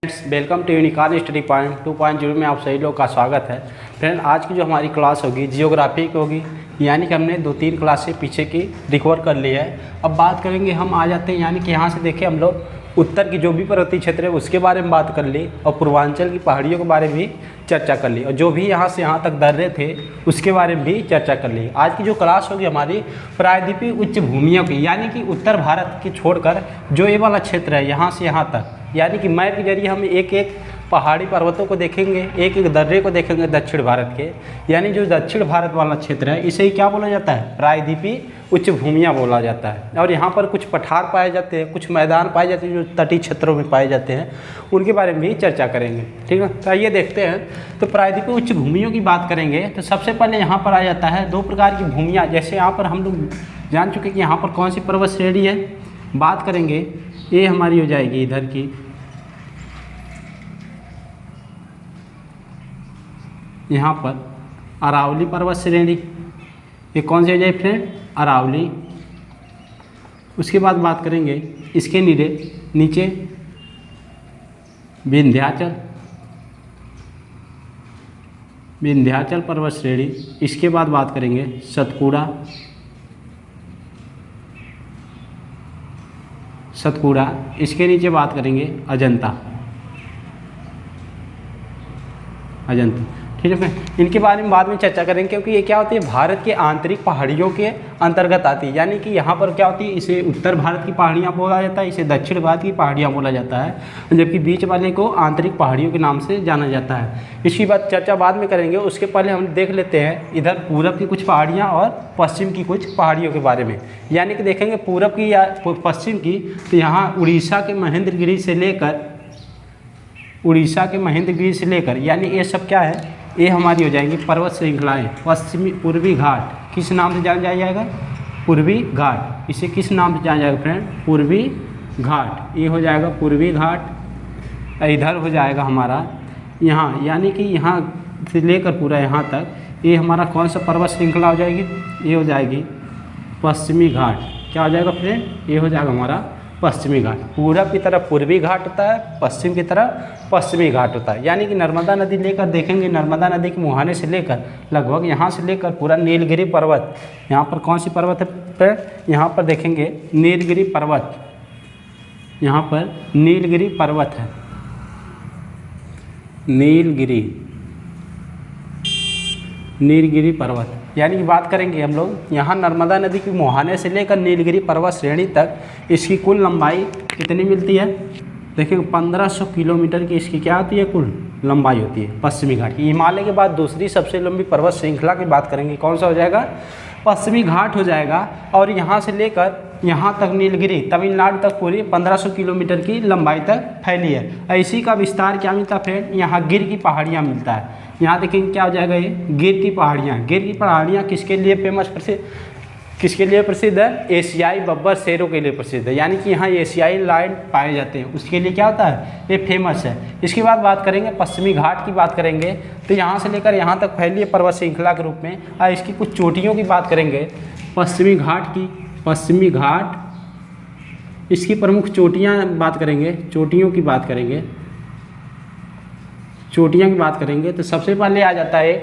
Welcome to Unicorn study point 2.0 में आप सभी लोग का स्वागत है। फ्रेंड, आज की जो हमारी क्लास होगी जियोग्राफी की होगी, यानी कि हमने 2-3 क्लास से पीछे की रिकवर कर ली है। अब बात करेंगे, हम आ जाते हैं यानी कि यहाँ से देखें हम लोग उत्तर की जो भी पर्वतीय क्षेत्र है उसके बारे में बात कर ली और पूर्वांचल की पहाड़ियों के बारे में भी चर्चा कर ली और जो भी यहाँ से यहाँ तक दर्रे थे उसके बारे में भी चर्चा कर ली। आज की जो क्लास होगी हमारी प्रायद्वीपीय उच्च भूमियों की, यानी कि उत्तर भारत की छोड़कर जो ये वाला क्षेत्र है यहाँ से यहाँ तक, यानी कि मैप के जरिए हम एक एक पहाड़ी पर्वतों को देखेंगे, एक एक दर्रे को देखेंगे दक्षिण भारत के, यानी जो दक्षिण भारत वाला क्षेत्र है इसे ही क्या बोला जाता है, प्रायद्वीपीय उच्च भूमियाँ बोला जाता है। और यहाँ पर कुछ पठार पाए जाते हैं, कुछ मैदान पाए जाते हैं जो तटीय क्षेत्रों में पाए जाते हैं, उनके बारे में भी चर्चा करेंगे। ठीक है, तो आइए देखते हैं। तो प्रायद्वीपीय उच्च भूमियों की बात करेंगे तो सबसे पहले यहाँ पर आ जाता है 2 प्रकार की भूमियाँ। जैसे यहाँ पर हम लोग जान चुके कि यहाँ पर कौन सी पर्वत श्रेणी है, बात करेंगे ये हमारी हो जाएगी इधर की, यहाँ पर अरावली पर्वत श्रेणी, ये कौन सी हो जाए फ्रेंड, अरावली। उसके बाद बात करेंगे इसके नीचे विंध्याचल पर्वत श्रेणी। इसके बाद बात करेंगे सतपुड़ा। इसके नीचे बात करेंगे अजंता। ठीक है, इनके बारे में बाद में चर्चा करेंगे क्योंकि ये क्या होती है, भारत के आंतरिक पहाड़ियों के अंतर्गत आती है। यानी कि यहाँ पर क्या होती है, इसे उत्तर भारत की पहाड़ियाँ बोला जाता है, इसे दक्षिण भारत की पहाड़ियाँ बोला जाता है, जबकि बीच वाले को आंतरिक पहाड़ियों के नाम से जाना जाता है। इसकी बात चर्चा बाद में करेंगे। उसके पहले हम देख लेते हैं इधर पूरब की कुछ पहाड़ियाँ और पश्चिम की कुछ पहाड़ियों के बारे में। यानी कि देखेंगे पूरब की या पश्चिम की, तो यहाँ उड़ीसा के महेंद्रगिरी से लेकर यानी ये सब क्या है, ये हमारी हो जाएंगी पर्वत श्रृंखलाएँ। पूर्वी घाट किस नाम से जाना जाएगा, पूर्वी घाट। इसे किस नाम से जाना जाएगा फ्रेंड, पूर्वी घाट। ये हो जाएगा पूर्वी घाट। इधर हो जाएगा हमारा यहाँ, यानी कि यहाँ से लेकर पूरा यहाँ तक ये हमारा कौन सा पर्वत श्रृंखला हो जाएगी, ये हो जाएगी पश्चिमी घाट। क्या हो जाएगा फ्रेंड, ये हो जाएगा हमारा पश्चिमी घाट। पूरब की तरफ पूर्वी घाट होता है, पश्चिम की तरफ पश्चिमी घाट होता है। यानी कि नर्मदा नदी लेकर देखेंगे, नर्मदा नदी के मुहाने से लेकर लगभग यहाँ से लेकर पूरा नीलगिरी पर्वत, यहाँ पर कौन सी पर्वत है, यहाँ पर देखेंगे नीलगिरी पर्वत, यहाँ पर नीलगिरी पर्वत है, नीलगिरी पर्वत। यानी कि बात करेंगे हम लोग यहाँ नर्मदा नदी की मुहाने से लेकर नीलगिरी पर्वत श्रेणी तक इसकी कुल लंबाई कितनी मिलती है, देखिए 1500 किलोमीटर की इसकी क्या होती है, कुल लंबाई होती है पश्चिमी घाट की। हिमालय के बाद दूसरी सबसे लंबी पर्वत श्रृंखला की बात करेंगे, कौन सा हो जाएगा, पश्चिमी घाट हो जाएगा। और यहाँ से लेकर यहाँ तक नीलगिरी तमिलनाडु तक पूरी 1500 किलोमीटर की लंबाई तक फैली है। इसी का विस्तार क्या मिलता है फ्रेंड, यहाँ गिर की पहाड़ियाँ मिलता है। यहाँ देखेंगे क्या हो जाएगा, ये गिर की पहाड़ियाँ किसके लिए किसके लिए प्रसिद्ध है, एशियाई बब्बर शेरों के लिए प्रसिद्ध है। यानी कि यहाँ एशियाई लायन पाए जाते हैं, उसके लिए क्या होता है, ये फेमस है। इसके बाद बात करेंगे पश्चिमी घाट की बात करेंगे, तो यहाँ से लेकर यहाँ तक फैली है पर्वत श्रृंखला के रूप में। और इसकी कुछ चोटियों की बात करेंगे, पश्चिमी घाट इसकी प्रमुख चोटियाँ बात करेंगे, चोटियों की बात करेंगे तो सबसे पहले आ जाता है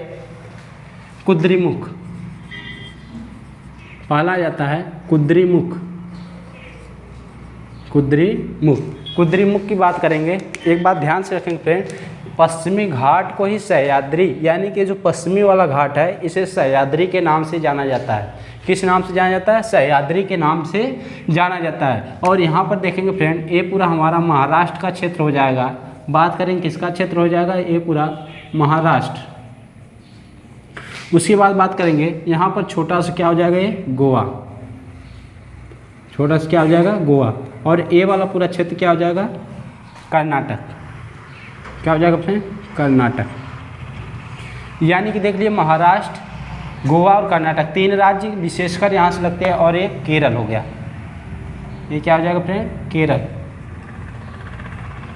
कुद्रीमुख। पहला जाता है कुद्रीमुख की बात करेंगे। एक बात ध्यान से रखेंगे फ्रेंड, पश्चिमी घाट को ही सह्याद्री, यानी कि जो पश्चिमी वाला घाट है इसे सह्याद्री के नाम से जाना जाता है। किस नाम से जाना जाता है, सह्याद्री के नाम से जाना जाता है। और यहाँ पर देखेंगे फ्रेंड, ये पूरा हमारा महाराष्ट्र का क्षेत्र हो जाएगा। बात करेंगे किसका क्षेत्र हो जाएगा, ये पूरा महाराष्ट्र। उसके बाद बात करेंगे यहाँ पर छोटा सा क्या हो जाएगा, ये गोवा, छोटा सा क्या हो जाएगा, गोवा। और ये वाला पूरा क्षेत्र क्या हो जाएगा, कर्नाटक। क्या हो जाएगा फ्रेंड, कर्नाटक। यानी कि देख लिए महाराष्ट्र, गोवा और कर्नाटक 3 राज्य विशेषकर यहाँ से लगते हैं। और एक केरल हो गया, ये क्या हो जाएगा फ्रेंड, केरल।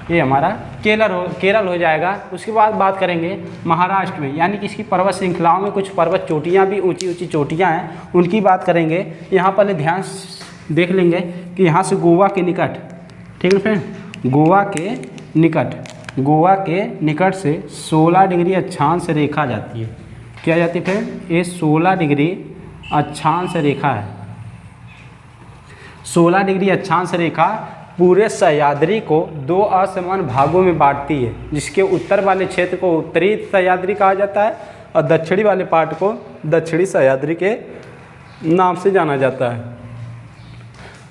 ये हमारा केरल हो जाएगा। उसके बाद बात करेंगे महाराष्ट्र में, यानी कि इसकी पर्वत श्रृंखलाओं में कुछ पर्वत चोटियाँ भी ऊंची ऊंची चोटियाँ हैं, उनकी बात करेंगे। यहाँ पर ध्यान देख लेंगे कि यहाँ से गोवा के निकट, ठीक है फ्रेंड, गोवा के निकट गोवा के निकट से 16 डिग्री अक्षांश रेखा जाती है। क्या जाती है फ्रेंड? ये 16 डिग्री अक्षांश रेखा है। 16 डिग्री अक्षांश रेखा पूरे सह्याद्री को 2 असमान भागों में बांटती है, जिसके उत्तर वाले क्षेत्र को उत्तरी सह्याद्री कहा जाता है और दक्षिणी वाले पार्ट को दक्षिणी सह्याद्री के नाम से जाना जाता है।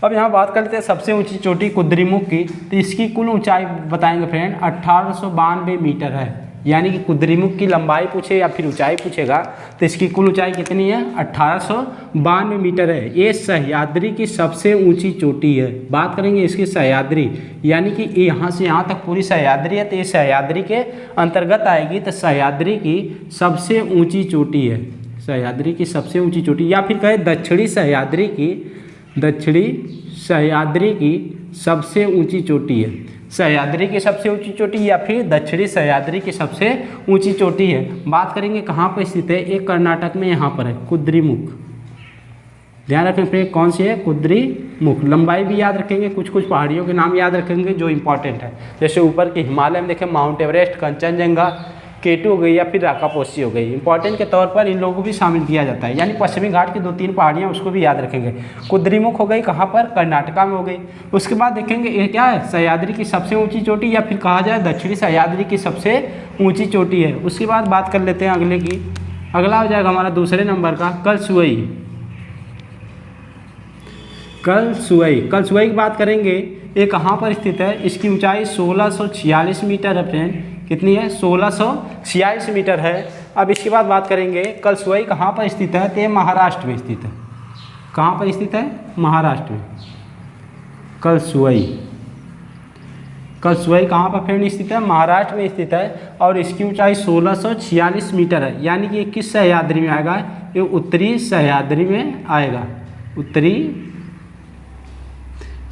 अब यहाँ बात कर लेते हैं सबसे ऊंची चोटी कुद्रेमुख की। तो इसकी कुल ऊंचाई बताएंगे फ्रेंड 1892 मीटर है। यानी कि कुद्रेमुख की लंबाई पूछे या फिर ऊंचाई पूछेगा तो इसकी कुल ऊंचाई कितनी है? 1892 मीटर है। ये सह्याद्री की सबसे ऊंची चोटी है। बात करेंगे इसकी सह्याद्री, यानी कि यहाँ से यहाँ तक पूरी सह्याद्री है, तो ये सह्याद्री के अंतर्गत आएगी। तो सह्याद्री की सबसे ऊंची चोटी है, सह्याद्री की सबसे ऊंची चोटी, या फिर कहे दक्षिणी सह्याद्री की सबसे ऊंची चोटी है। सह्याद्री की सबसे ऊंची चोटी या फिर दक्षिणी सह्याद्री की सबसे ऊंची चोटी है। बात करेंगे कहाँ पर स्थित है? एक कर्नाटक में यहाँ पर है, कुद्रेमुख। ध्यान रखें फिर कौन सी है? कुद्रेमुख। लंबाई भी याद रखेंगे, कुछ कुछ पहाड़ियों के नाम याद रखेंगे जो इंपॉर्टेंट है। जैसे ऊपर के हिमालय में देखें माउंट एवरेस्ट, कंचनजंगा, K2 हो गई या फिर राकापोसी हो गई। इंपॉर्टेंट के तौर पर इन लोगों को भी शामिल किया जाता है। यानी पश्चिमी घाट की 2-3 पहाड़ियाँ उसको भी याद रखेंगे। कुद्रेमुख हो गई कहाँ पर? कर्नाटका में हो गई। उसके बाद देखेंगे ये क्या है? सह्याद्री की सबसे ऊंची चोटी या फिर कहा जाए दक्षिणी सह्याद्री की सबसे ऊंची चोटी है। उसके बाद बात कर लेते हैं अगले की। अगला हो जाएगा हमारा दूसरे नंबर का कलसुई। कलसुई की बात करेंगे, ये कहाँ पर स्थित है? इसकी ऊंचाई 1646 मीटर है फ्रेंड। कितनी है? 1646 मीटर है। अब इसके बाद बात करेंगे कलसुई कहाँ पर स्थित है? तो ये महाराष्ट्र में स्थित है। कहाँ पर स्थित है? महाराष्ट्र में। कलसुई कहाँ पर फ्रेंड स्थित है? महाराष्ट्र में स्थित है और इसकी ऊंचाई 1646 मीटर है। यानी कि ये किस सह्याद्री में आएगा? ये उत्तरी सह्याद्री में आएगा, उत्तरी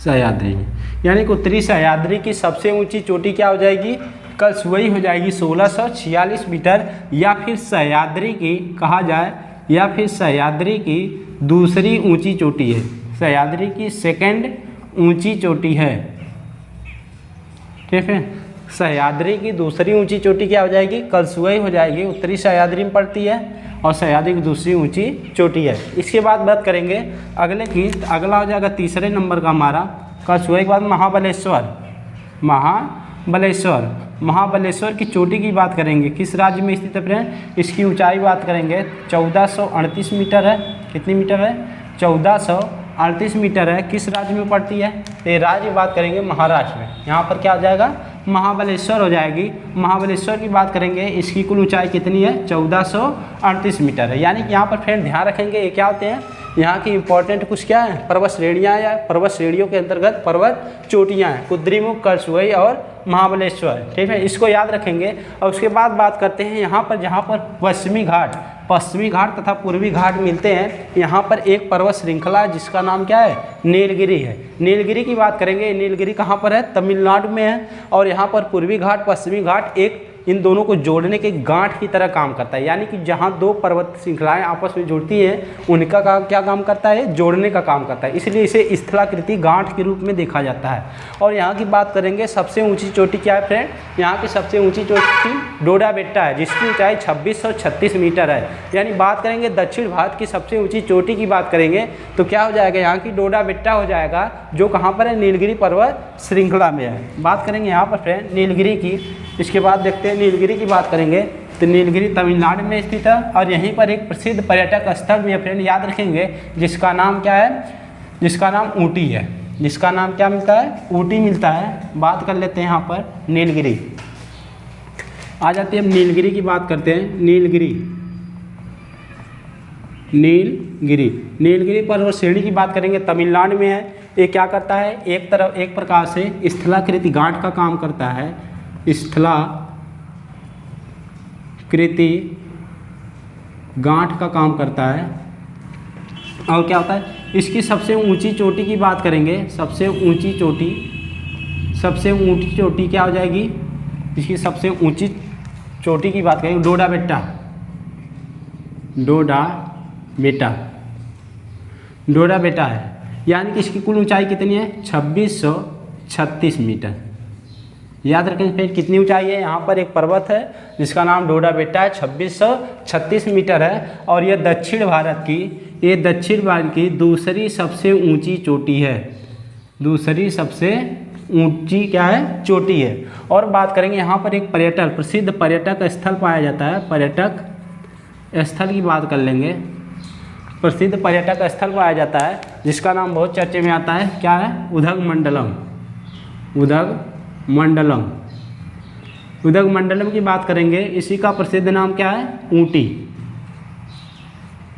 सह्याद्री में। यानी कि उत्तरी सह्याद्री की सबसे ऊंची चोटी क्या हो जाएगी? कलसुई हो जाएगी 1646 मीटर, या फिर सह्याद्री की कहा जाए, या फिर सह्याद्री की दूसरी ऊंची चोटी है। सह्याद्री की सेकंड ऊंची चोटी है। ठीक है, सह्याद्री की दूसरी ऊंची चोटी क्या हो जाएगी? कलसुई हो जाएगी। उत्तरी सह्याद्री में पड़ती है और सह्याद्री की दूसरी ऊंची चोटी है। इसके बाद बात करेंगे अगले की। अगला हो जाएगा तीसरे नंबर का हमारा कलसुई के बाद महाबलेश्वर की चोटी की बात करेंगे। किस राज्य में स्थित है फ्रेंड? इसकी ऊंचाई बात करेंगे 1438 मीटर है। कितनी मीटर है? 1438 मीटर है। किस राज्य में पड़ती है? तो ये राज्य बात करेंगे महाराष्ट्र में। यहाँ पर क्या हो जाएगा? महाबलेश्वर हो जाएगी। महाबलेश्वर की बात करेंगे, इसकी कुल ऊंचाई कितनी है? 1438 मीटर है। यानी कि यहाँ पर फ्रेंड ध्यान रखेंगे ये क्या होते हैं? यहाँ की इंपॉर्टेंट कुछ क्या है? पर्वत श्रेणियाँ या पर्वत श्रेणियों के अंतर्गत पर्वत चोटियाँ हैं, कुद्रेमुख, कलसुई और महाबलेश्वर। ठीक है, इसको याद रखेंगे। और उसके बाद बात करते हैं यहाँ पर जहाँ पर पश्चिमी घाट तथा पूर्वी घाट मिलते हैं, यहाँ पर एक पर्वत श्रृंखला है जिसका नाम क्या है? नीलगिरी है। नीलगिरी की बात करेंगे, नीलगिरी कहाँ पर है? तमिलनाडु में है। और यहाँ पर पूर्वी घाट पश्चिमी घाट एक इन दोनों को जोड़ने के गांठ की तरह काम करता है। यानी कि जहाँ 2 पर्वत श्रृंखलाएं आपस में जुड़ती हैं उनका काम क्या काम करता है? जोड़ने का काम करता है। इसलिए इसे स्थलाकृति गांठ के रूप में देखा जाता है। और यहाँ की बात करेंगे सबसे ऊंची चोटी क्या है फ्रेंड? यहाँ की सबसे ऊंची चोटी डोडा बेट्टा है, जिसकी ऊंचाई 2636 मीटर है। यानी बात करेंगे दक्षिण भारत की सबसे ऊँची चोटी की बात करेंगे तो क्या हो जाएगा? यहाँ की डोडा बेट्टा हो जाएगा, जो कहाँ पर है? नीलगिरी पर्वत श्रृंखला में है। बात करेंगे यहाँ पर फ्रेंड नीलगिरी की। इसके बाद देखते हैं नीलगिरी की बात करेंगे तो नीलगिरी तमिलनाडु में स्थित है और यहीं पर एक प्रसिद्ध पर्यटक स्थल भी है फ्रेंड, याद रखेंगे, जिसका नाम क्या है? जिसका नाम ऊटी है। जिसका नाम क्या मिलता है? ऊटी मिलता है। बात कर लेते हैं यहाँ पर नीलगिरी। आ जाते हैं हम नीलगिरी की बात करते हैं। नीलगिरी पर्वत श्रेणी की बात करेंगे, तमिलनाडु में है। ये क्या करता है? एक प्रकार से स्थलाकृति गांठ का काम करता है। स्थलाकृति गांठ का काम करता है। और क्या होता है? इसकी सबसे ऊंची चोटी की बात करेंगे। सबसे ऊंची चोटी क्या हो जाएगी? इसकी सबसे ऊंची चोटी की बात करेंगे डोडा बेटा है। यानी कि इसकी कुल ऊंचाई कितनी है? 2636 मीटर। याद रखें फिर कितनी ऊंचाई है। यहाँ पर एक पर्वत है जिसका नाम डोडा बेट्टा है, 2636 मीटर है और यह दक्षिण भारत की दूसरी सबसे ऊंची चोटी है। दूसरी सबसे ऊंची क्या है, चोटी है। और बात करेंगे यहाँ पर एक प्रसिद्ध पर्यटक स्थल पाया जाता है। पर्यटक स्थल की बात कर लेंगे। प्रसिद्ध पर्यटक स्थल पाया जाता है जिसका नाम बहुत चर्चे में आता है, क्या है, उदगमंडलम। उदगमंडलम की बात करेंगे, इसी का प्रसिद्ध नाम क्या है, ऊटी।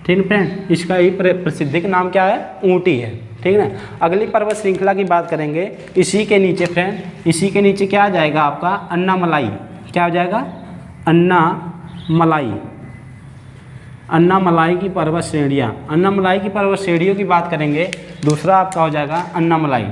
ठीक है फ्रेंड, इसका ही प्रसिद्ध नाम क्या है, ऊटी है। ठीक है ना। अगली पर्वत श्रृंखला की बात करेंगे, इसी के नीचे फ्रेंड, इसी के नीचे क्या आ जाएगा आपका, अन्नामलाई। क्या हो जाएगा, अन्नामलाई की पर्वत श्रेणियाँ। अन्नामलाई की पर्वत श्रेणियों की बात करेंगे, दूसरा आपका हो जाएगा अन्नामलाई।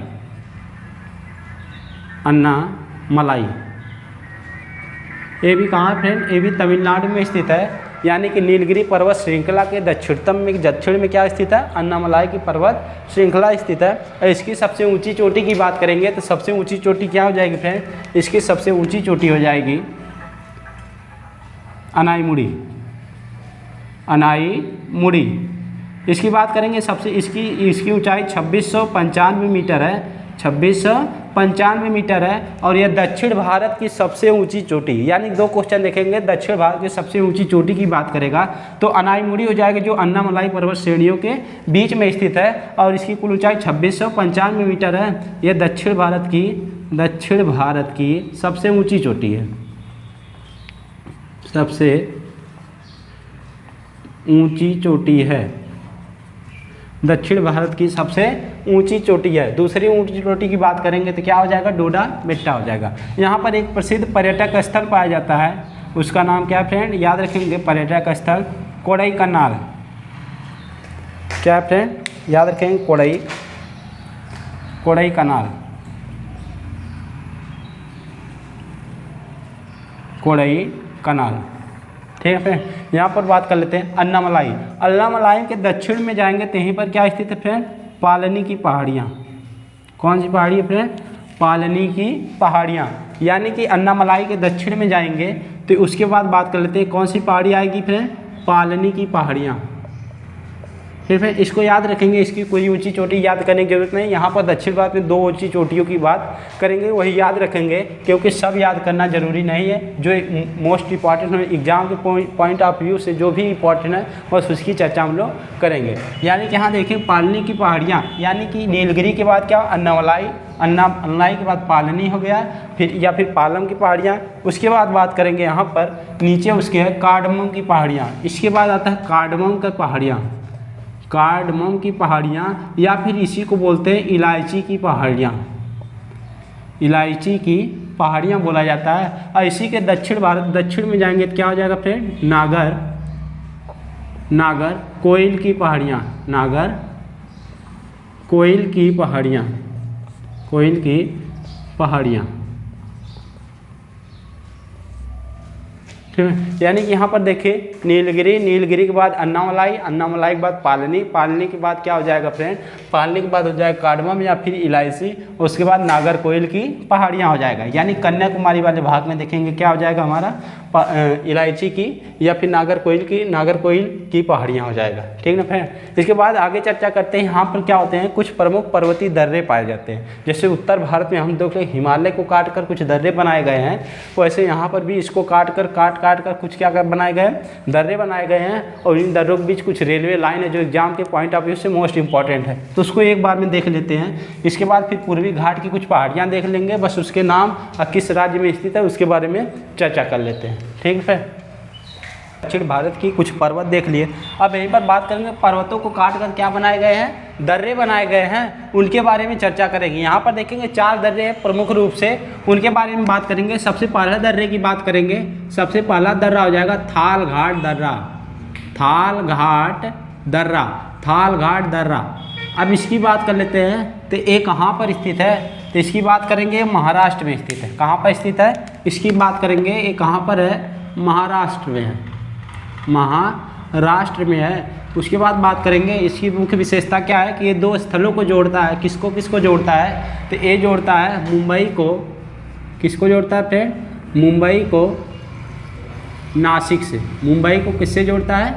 ये भी कहाँ है फ्रेंड, ये भी तमिलनाडु में स्थित है। यानी कि नीलगिरी पर्वत श्रृंखला के दक्षिण में क्या स्थित है, अन्नामलाई की पर्वत श्रृंखला स्थित है। और इसकी सबसे ऊंची चोटी की बात करेंगे तो सबसे ऊंची चोटी क्या हो जाएगी फ्रेंड, इसकी सबसे ऊंची चोटी हो जाएगी अनाईमुड़ी। इसकी बात करेंगे, सबसे इसकी ऊंचाई 2695 मीटर है, 2695 मीटर है और यह दक्षिण भारत की सबसे ऊंची चोटी। यानी दो क्वेश्चन देखेंगे, दक्षिण भारत की सबसे ऊंची चोटी की बात करेगा तो अनाईमुड़ी हो जाएगी, जो अन्नामलाई पर्वत श्रेणियों के बीच में स्थित है और इसकी कुल ऊंचाई 2695 मीटर है। यह दक्षिण भारत की सबसे ऊंची चोटी है, सबसे ऊंची चोटी है, दक्षिण भारत की सबसे ऊंची चोटी है। दूसरी ऊंची चोटी की बात करेंगे तो क्या हो जाएगा, डोडा बेट्टा हो जाएगा। यहाँ पर एक प्रसिद्ध पर्यटक स्थल पाया जाता है, उसका नाम क्या है फ्रेंड, याद रखेंगे, पर्यटक स्थल कोडाईकनाल। क्या फ्रेंड, याद रखेंगे, कोडाईकनाल। ठीक है फ्रेंड। यहाँ पर बात कर लेते हैं अन्नामलाई के दक्षिण में जाएंगे तो यहीं पर क्या स्थित है फ्रेंड, पालनी की पहाड़ियाँ। कौन सी पहाड़ी है फ्रेंड, पालनी की पहाड़ियाँ। यानी कि अन्नामलाई के दक्षिण में जाएंगे तो उसके बाद बात कर लेते हैं कौन सी पहाड़ी आएगी फ्रेंड, पालनी की पहाड़ियाँ। फिर इसको याद रखेंगे, इसकी कोई ऊंची चोटी याद करने की जरूरत नहीं। यहाँ पर दक्षिण भारत में दो ऊंची चोटियों की बात करेंगे, वही याद रखेंगे, क्योंकि सब याद करना जरूरी नहीं है। जो मोस्ट इंपॉर्टेंट है एग्जाम के पॉइंट ऑफ व्यू से जो भी इंपॉर्टेंट है बस उसकी चर्चा हम लोग करेंगे। यानी कि यहाँ देखें पालनी की पहाड़ियाँ, यानी कि नीलगिरी के बाद क्या, अन्नामलाई के बाद पालनी हो गया, फिर पालम की पहाड़ियाँ। उसके बाद बात करेंगे यहाँ पर नीचे उसके है कार्डमम की पहाड़ियाँ। इसके बाद आता है कार्डमम की पहाड़ियाँ, या फिर इसी को बोलते हैं इलायची की पहाड़ियाँ बोला जाता है। और इसी के दक्षिण में जाएंगे तो क्या हो जाएगा फ्रेंड, नागर कोयल की पहाड़ियाँ। ठीक है। यानी कि यहाँ पर देखिए नीलगिरी के बाद अन्नामलाई के बाद पालनी के बाद क्या हो जाएगा फ्रेंड, पालनी के बाद हो जाएगा कार्डमम या फिर इलायची, उसके बाद नागरकोइल की पहाड़ियाँ हो जाएगा। यानी कन्याकुमारी वाले भाग में देखेंगे क्या हो जाएगा हमारा, इलायची की या फिर नागरकोइल की पहाड़ियाँ हो जाएगा। ठीक ना फ्रेंड। इसके बाद आगे चर्चा करते हैं, यहाँ पर क्या होते हैं, कुछ प्रमुख पर्वतीय दर्रे पाए जाते हैं। जैसे उत्तर भारत में हम देख हिमालय को काट कर कुछ दर्रे बनाए गए हैं, वैसे यहाँ पर भी इसको काट कर कुछ क्या बनाए गए हैं, दर्रे बनाए गए हैं। और इन दर्रों के बीच कुछ रेलवे लाइन है जो एग्जाम के पॉइंट ऑफ व्यू से मोस्ट इंपॉर्टेंट है, तो उसको एक बार में देख लेते हैं। इसके बाद फिर पूर्वी घाट की कुछ पहाड़ियाँ देख लेंगे, बस उसके नाम और किस राज्य में स्थित है उसके बारे में चर्चा कर लेते हैं। ठीक है। दक्षिण भारत की कुछ पर्वत देख लिए, अब यहीं पर बात करेंगे पर्वतों को काट कर क्या बनाए गए हैं, दर्रे बनाए गए हैं, उनके बारे में चर्चा करेंगे। यहाँ पर देखेंगे 4 दर्रे हैं प्रमुख रूप से, उनके बारे में बात करेंगे। सबसे पहला दर्रे की बात करेंगे, सबसे पहला दर्रा हो जाएगा थाल घाट दर्रा। अब इसकी बात कर लेते हैं तो ये कहाँ पर स्थित है, तो इसकी बात करेंगे महाराष्ट्र में स्थित है। कहाँ पर स्थित है, इसकी बात करेंगे, ये कहाँ पर है, महाराष्ट्र में है। उसके बाद बात करेंगे इसकी मुख्य विशेषता क्या है कि ये 2 स्थलों को जोड़ता है। किसको जोड़ता है, तो ये जोड़ता है मुंबई को किसको जोड़ता है फ्रेंड? मुंबई को नासिक से। मुंबई को किससे जोड़ता है?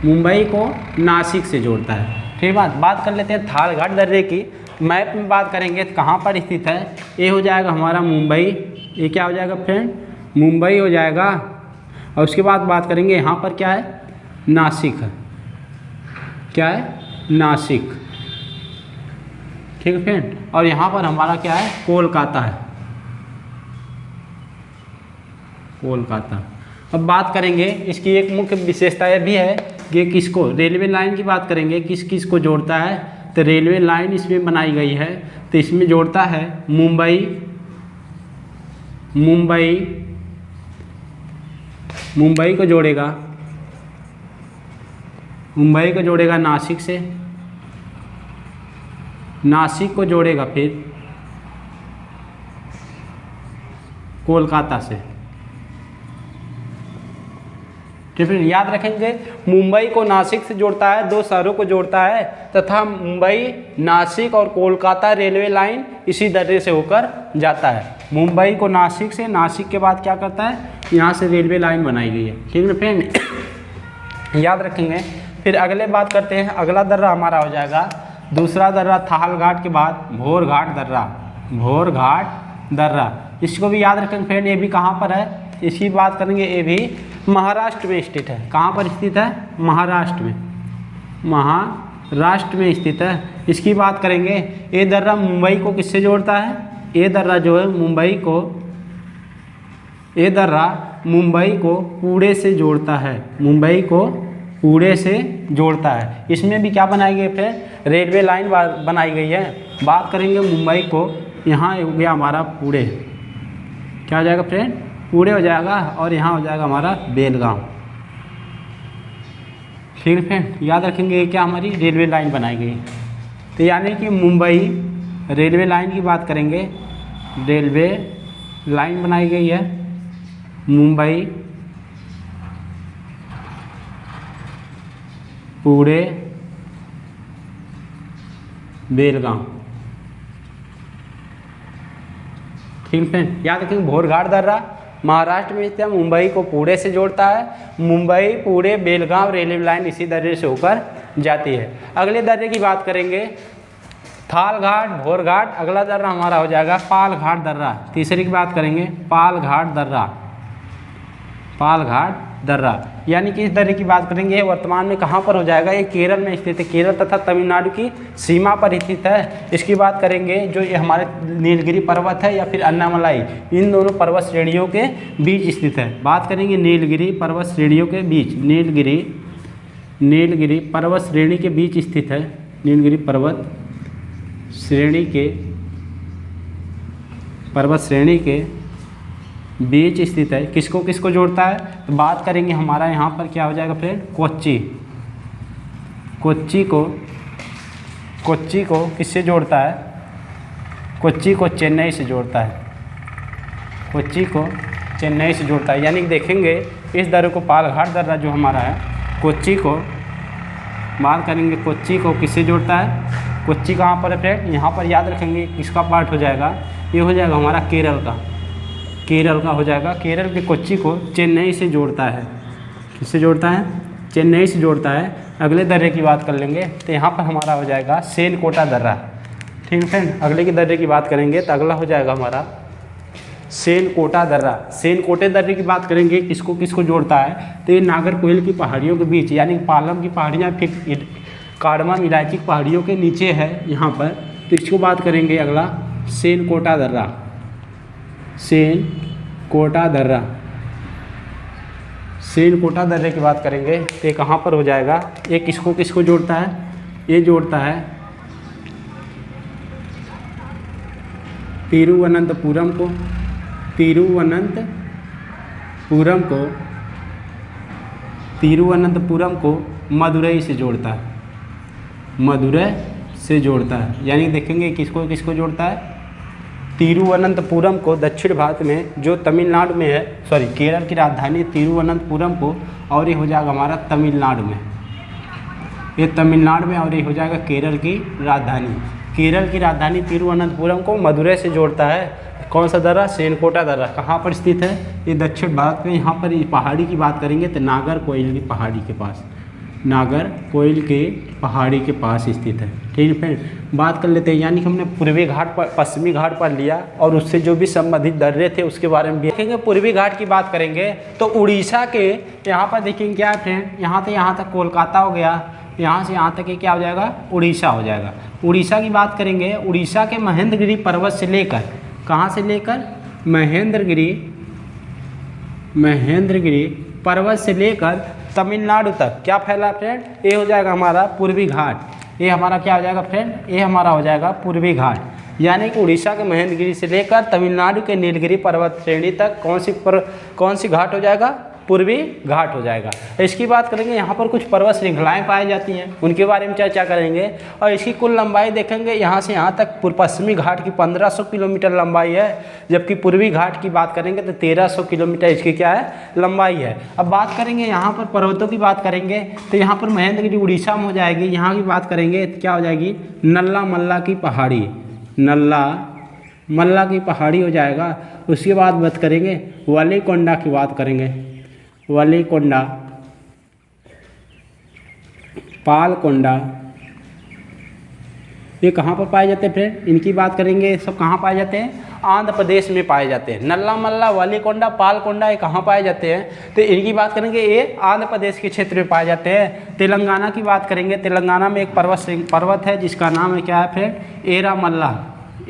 मुंबई को नासिक से जोड़ता है। ठीक बात कर लेते हैं थालघाट दर्रे की। मैप में बात करेंगे तो कहाँ पर स्थित है? ये हो जाएगा हमारा मुंबई। ये क्या हो जाएगा फ्रेंड? मुंबई हो जाएगा। और उसके बाद बात करेंगे यहाँ पर क्या है? नासिक है। क्या है? नासिक। ठीक है फ्रेंड। और यहाँ पर हमारा क्या है? कोलकाता है। कोलकाता। अब बात करेंगे इसकी एक मुख्य विशेषता यह भी है कि किसको, रेलवे लाइन की बात करेंगे, किस किस को जोड़ता है? तो रेलवे लाइन इसमें बनाई गई है तो इसमें जोड़ता है मुंबई को जोड़ेगा, मुंबई को जोड़ेगा नासिक से, नासिक को जोड़ेगा फिर कोलकाता से। तो फिर याद रखेंगे मुंबई को नासिक से जोड़ता है, दो शहरों को जोड़ता है, तथा मुंबई, नासिक और कोलकाता रेलवे लाइन इसी दर्रे से होकर जाता है। मुंबई को नासिक से, नासिक के बाद क्या करता है? यहाँ से रेलवे लाइन बनाई गई है। ठीक है ना फ्रेंड, याद रखेंगे। फिर अगले बात करते हैं, अगला दर्रा हमारा हो जाएगा दूसरा दर्रा थालघाट के बाद भोरघाट दर्रा। भोरघाट दर्रा इसको भी याद रखेंगे फ्रेंड। ये भी कहाँ पर है? इसकी बात करेंगे, ये भी महाराष्ट्र में स्थित है। कहाँ पर स्थित है? महाराष्ट्र में। महाराष्ट्र में स्थित है। इसकी बात करेंगे, ये दर्रा मुंबई को किससे जोड़ता है? ये दर्रा जो है ये दर्रा मुंबई को पुणे से जोड़ता है। मुंबई को पुणे से जोड़ता है। इसमें भी क्या बनाई गई फिर? रेलवे लाइन बनाई गई है। बात करेंगे मुंबई को, यहाँ हो गया हमारा पुणे। क्या हो जाएगा फ्रेंड? पुणे हो जाएगा। और यहाँ हो जाएगा हमारा बेलगांव। ठीक है फ्रेंड, याद रखेंगे ये क्या हमारी रेलवे लाइन बनाई गई। तो यानी कि मुंबई रेलवे लाइन की बात करेंगे, रेलवे लाइन बनाई गई है मुंबई, पुणे, बेलगांव। ठीक है, याद रखेंगे भोरघाट दर्रा महाराष्ट्र में स्थित है, मुंबई को पुणे से जोड़ता है। मुंबई, पुणे, बेलगांव रेलवे लाइन इसी दर्रे से होकर जाती है। अगले दर्रे की बात करेंगे थालघाट, भोरघाट। अगला दर्रा हमारा हो जाएगा पालघाट दर्रा। तीसरी की बात करेंगे पालघाट दर्रा। पालघाट दर्रा यानी कि इस दर्रे की बात करेंगे, वर्तमान में कहाँ पर हो जाएगा? ये केरल में स्थित है। केरल तथा तमिलनाडु की सीमा पर स्थित है। इसकी बात करेंगे, जो ये हमारे नीलगिरी पर्वत है या फिर अन्नामलाई, इन दोनों पर्वत श्रेणियों के बीच स्थित है। बात करेंगे नीलगिरी पर्वत श्रेणियों के बीच, नीलगिरी पर्वत श्रेणी के बीच स्थित है। नीलगिरी पर्वत श्रेणी के बीच स्थित है। किसको किसको जोड़ता है? तो बात करेंगे हमारा यहाँ पर क्या हो जाएगा फ्रेंड? कोच्चि को किससे जोड़ता है? कोच्चि को चेन्नई से जोड़ता है। कोच्चि को चेन्नई से जोड़ता है। यानी कि देखेंगे इस दर्रे को, पालघाट दर्रा जो हमारा है, कोच्चि को बात करेंगे, कोच्चि को किससे जोड़ता है? कोच्चि कहाँ पर है फ्रेंड? यहाँ पर याद रखेंगे किसका पार्ट हो जाएगा? ये हो जाएगा हमारा केरल का हो जाएगा। केरल के कोच्चि को चेन्नई से जोड़ता है। किससे जोड़ता है? चेन्नई से जोड़ता है। अगले दर्रे की बात कर लेंगे तो यहाँ पर हमारा हो जाएगा सेनकोटा दर्रा। ठीक है फ्रेंड, अगले की दर्रे की बात करेंगे तो अगला हो जाएगा हमारा सेनकोटा दर्रा। सेनकोटे दर्रे की बात करेंगे, किसको किसको जोड़ता है? तो ये नागरकोइल की पहाड़ियों के बीच, यानी पालम की पहाड़ियाँ, फिर कार्डमम इलायची की पहाड़ियों के नीचे है यहाँ पर। तो इसको बात करेंगे अगला सेनकोटा दर्रा। सेनकोटा दर्रे की बात करेंगे तो ये कहाँ पर हो जाएगा? ये किसको किसको जोड़ता है? ये जोड़ता है तिरुवनंतपुरम को मदुरई से जोड़ता है। यानी देखेंगे किसको किसको जोड़ता है? तिरुवनंतपुरम को दक्षिण भारत में, जो तमिलनाडु में है, केरल की राजधानी तिरुवनंतपुरम को, और ये हो जाएगा हमारा तमिलनाडु में, ये तमिलनाडु में, और ये हो जाएगा केरल की राजधानी। केरल की राजधानी तिरुवनंतपुरम को मदुरै से जोड़ता है। कौन सा दर्रा? सेनकोटा दर्रा। कहाँ पर स्थित है? ये दक्षिण भारत में। यहाँ पर पहाड़ी की बात करेंगे तो नागरकोइल की पहाड़ी के पास, नागरकोइल के पहाड़ी के पास स्थित है। ठीक है फ्रेंड, बात कर लेते हैं, यानी कि हमने पूर्वी घाट पर, पश्चिमी घाट पर लिया और उससे जो भी संबंधित दर्रे थे उसके बारे में देखेंगे। पूर्वी घाट की बात करेंगे तो उड़ीसा के यहाँ पर देखेंगे क्या है फ्रेंड, यहाँ से यहाँ तक कोलकाता हो गया, यहाँ से यहाँ तक ये क्या हो जाएगा? उड़ीसा हो जाएगा। उड़ीसा की बात करेंगे, उड़ीसा के महेंद्रगिरी पर्वत से लेकर, कहाँ से लेकर? महेंद्रगिरी पर्वत से लेकर तमिलनाडु तक क्या फैला फ्रेंड? ये हो जाएगा हमारा पूर्वी घाट। ये हमारा क्या हो जाएगा फ्रेंड? ये हमारा हो जाएगा पूर्वी घाट। यानी कि उड़ीसा के महेंद्रगिरी से लेकर तमिलनाडु के नीलगिरी पर्वत श्रेणी तक कौन सी घाट हो जाएगा? पूर्वी घाट हो जाएगा। इसकी बात करेंगे, यहाँ पर कुछ पर्वत श्रृंखलाएं पाई जाती हैं, उनके बारे में चर्चा करेंगे। और इसकी कुल लंबाई देखेंगे, यहाँ से यहाँ तक पश्चिमी घाट की 1500 किलोमीटर लंबाई है, जबकि पूर्वी घाट की बात करेंगे तो 1300 किलोमीटर इसकी क्या है? लंबाई है। अब बात करेंगे यहाँ पर पर्वतों की बात करेंगे तो यहाँ पर महेंद्रगिरी उड़ीसा में हो जाएगी। यहाँ की बात करेंगे तो क्या हो जाएगी? नल्ला मल्ला की पहाड़ी, नल्ला मल्ला की पहाड़ी हो जाएगा। उसके बाद बात करेंगे वलीकोंडा की बात करेंगे, वलीकोंडा, पालकोंडा, ये कहाँ पर पाए जाते हैं फ्रेंड? इनकी बात करेंगे, सब कहाँ पाए जाते हैं? आंध्र प्रदेश में पाए जाते हैं। नल्ला मल्ला, वलीकोंडा, पालकोंडा ये कहाँ पाए जाते हैं? तो इनकी बात करेंगे, ये आंध्र प्रदेश के क्षेत्र में पाए जाते हैं। तेलंगाना की बात करेंगे, तेलंगाना में एक पर्वत है जिसका नाम है क्या है फ्रेंड? एरामल्ला,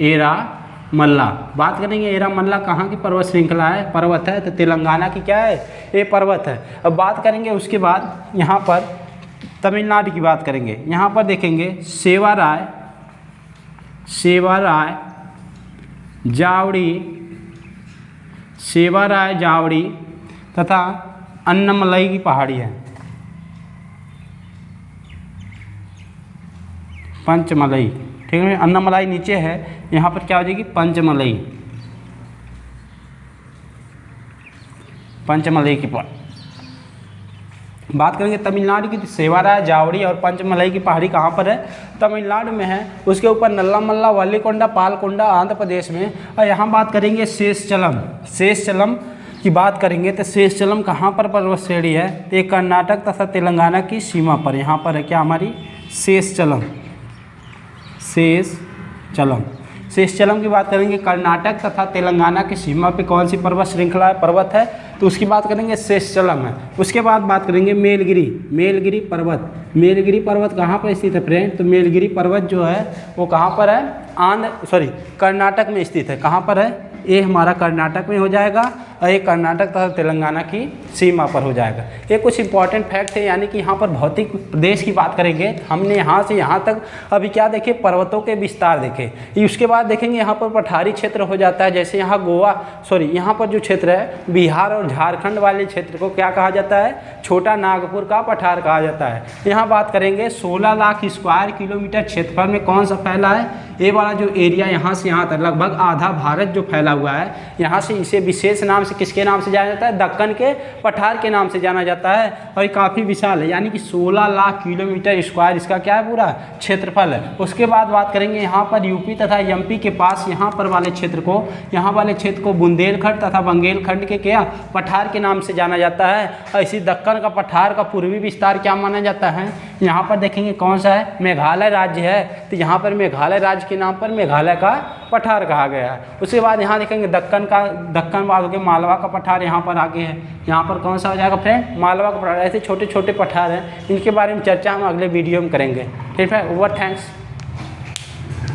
एरामल्ला। बात करेंगे एरामल्ला कहाँ की पर्वत श्रृंखला है? पर्वत है, तो तेलंगाना की क्या है? ये पर्वत है। अब बात करेंगे उसके बाद यहाँ पर तमिलनाडु की बात करेंगे। यहाँ पर देखेंगे सेवाराय जावड़ी तथा अन्नमलई की पहाड़ी है, पंचमलई। ठीक है, अन्नमलाई नीचे है, यहाँ पर क्या हो जाएगी? पंचमलई की बात करेंगे। तमिलनाडु की सेवाराय, जावड़ी और पंचमलई की पहाड़ी कहाँ पर है? तमिलनाडु में है। उसके ऊपर नल्ला मल्ला, वलीकोंडा, पालकोंडा आंध्र प्रदेश में। और यहाँ बात करेंगे शेषचलम की बात करेंगे तो शेषचलम कहाँ पर पर्वत श्रेणी है? तो ये कर्नाटक तथा तेलंगाना की सीमा पर यहाँ पर है क्या हमारी? शेषचलम की बात करेंगे, कर्नाटक तथा तेलंगाना की सीमा पे कौन सी पर्वत श्रृंखला है? पर्वत है, तो उसकी बात करेंगे शेषचलम है। उसके बाद बात करेंगे मेलगिरी पर्वत कहाँ पर स्थित है फ्रेंड? तो मेलगिरी पर्वत जो है वो कहाँ पर है? कर्नाटक में स्थित है। कहाँ पर है? ये हमारा कर्नाटक में हो जाएगा और ये कर्नाटक तथा तेलंगाना की सीमा पर हो जाएगा। ये कुछ इंपॉर्टेंट फैक्ट है, यानी कि यहाँ पर भौतिक प्रदेश की बात करेंगे। हमने यहाँ से यहाँ तक अभी क्या देखे? पर्वतों के विस्तार देखे। उसके बाद देखेंगे यहाँ पर पठारी क्षेत्र हो जाता है, जैसे यहाँ यहाँ पर जो क्षेत्र है बिहार और झारखंड वाले क्षेत्र को क्या कहा जाता है? छोटा नागपुर का पठार कहा जाता है। यहाँ बात करेंगे 16 लाख स्क्वायर किलोमीटर क्षेत्रफल में कौन सा फैला है? ये वाला जो एरिया यहाँ से यहाँ तक लगभग आधा भारत जो फैला हुआ है, यहाँ से इसे विशेष नाम से किसके नाम से जाना जाता है? दक्कन के पठार के नाम से जाना जाता है। और ये काफ़ी विशाल है, यानी कि 16 लाख किलोमीटर स्क्वायर इसका क्या है? पूरा क्षेत्रफल है। उसके बाद बात करेंगे यहाँ पर यूपी तथा एमपी के पास यहाँ वाले क्षेत्र को बुंदेलखंड तथा बंगेलखंड के क्या पठार के नाम से जाना जाता है। और इसी दक्कन का पठार का पूर्वी विस्तार क्या माना जाता है? यहाँ पर देखेंगे कौन सा है? मेघालय राज्य है, तो यहाँ पर मेघालय राज्य के नाम पर मेघालय का पठार कहा गया है। उसके बाद यहाँ देखेंगे दक्कन बाद हो गया मालवा का पठार यहाँ पर आगे है। यहाँ पर कौन सा हो जाएगा फ्रेंड? मालवा का पठार। ऐसे छोटे छोटे पठार हैं, इनके बारे में चर्चा हम अगले वीडियो में करेंगे। ठीक है, ओवर, थैंक्स।